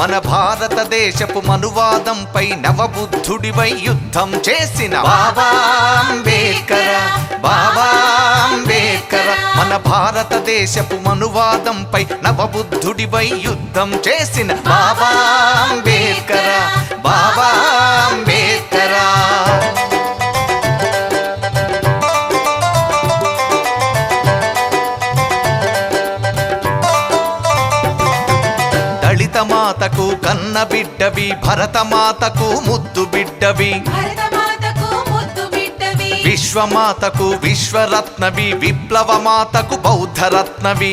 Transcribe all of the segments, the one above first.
మన భారతదేశపు మనువాదంపై నవబుద్ధుడివై యుద్ధం చేసిన బాబా అంబేద్కర్, బాబా అంబేద్కర్. మన భారతదేశపు మనువాదంపై నవబుద్ధుడివై యుద్ధం చేసిన బాబా అంబేద్కర్, బాబా అంబేద్కర్. దళిత మాతకు కన్న బిడ్డవి, భరత మాతకు ముద్దు బిడ్డవి, విశ్వమాతకు విశ్వరత్నవి, విప్లవ మాతకు బౌద్ధరత్నవి,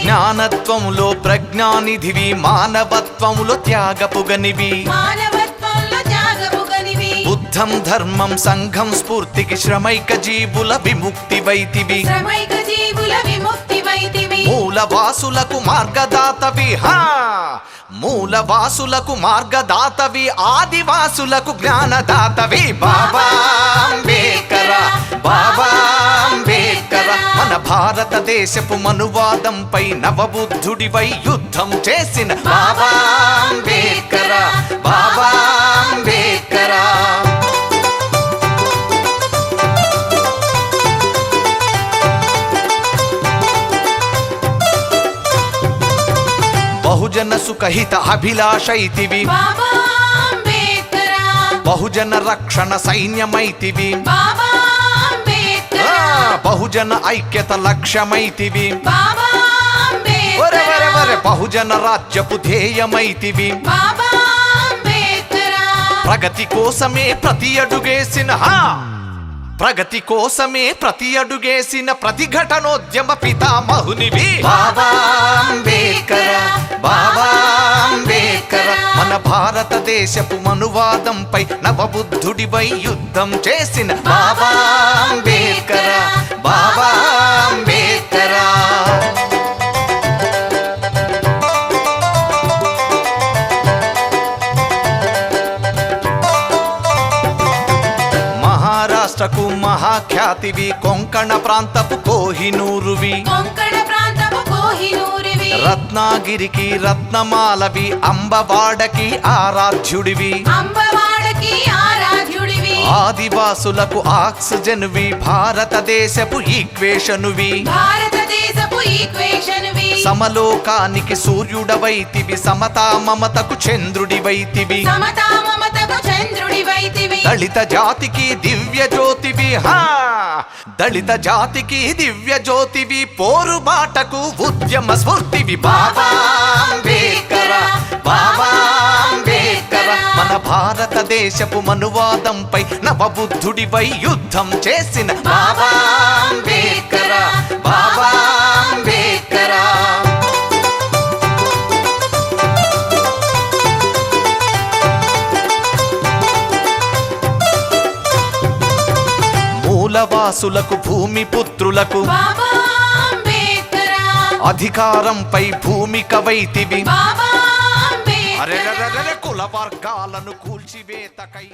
జ్ఞానత్వములో ప్రజ్ఞానిధివి, మానవత్వములో త్యాగపుగనివి, బుద్ధం ధర్మం సంఘం స్ఫూర్తికి శ్రమైక జీవుల విముక్తి వైతివి, మూలవాసులకు మార్గదాతవి, మూలవాసులకు మార్గదాతవి, ఆదివాసులకు జ్ఞానదాతవి బాబా అంబేద్కర్, బాబా అంబేద్కర్. మన భారతదేశపు మనువాదంపై నవబుద్ధుడివై యుద్ధం చేసిన బాబా అంబేద్కర్, బాబా అంబేద్కర్. బహుజన సుఖహిత అభిలాషైతివి, బహుజన రక్షణ సైన్యమైతివి, బహుజన ఐక్యత లక్ష్యమైతివి, బహుజన రాజ్యపు ధ్యేయమైతివి, ప్రగతి కోసమే ప్రతి అడుగేసిన ప్రగతి కోసమే ప్రతి అడుగేసిన ప్రతిఘటనోద్యమ పితామహునివి బాబా అంబేద్కర్, బాబా అంబేద్కర్. మన భారతదేశపు మనువాదంపై నవబుద్ధుడివై యుద్ధం చేసిన బాబా అంబేద్కర్, బాబా అంబేద్కర్. మహారాష్ట్రకు మహాఖ్యాతివి, కొంకణ ప్రాంతపు కోహినూరువి, రత్నాగిరికి రత్నమాలవి, అంబవాడకి ఆరాధ్యుడివి, ఆదివాసులకు ఆక్సిజన్వి, భారతదేశపు ఈక్వేషనువి, సమలోకానికి సూర్యుడవైతివి, సమతా మమతకు చంద్రుడివైతివి, దళిత జాతికి దివ్య జ్యోతివి, దళిత జాతికి దివ్య జ్యోతివి, పోరు బాటకు ఉద్యమ స్ఫూర్తివి బాబా అంబేద్కర్, బాబా అంబేద్కర్. మన భారతదేశపు మనువాదంపై నవబుద్ధుడివై యుద్ధం చేసిన బాబా అంబేద్కర్, బాబా అంబేద్కర్. మూలవాసులకు భూమి పుత్రులకు అధికారంపై భూమిక వైతివి, కుల వర్గాలను కూల్చివేతకై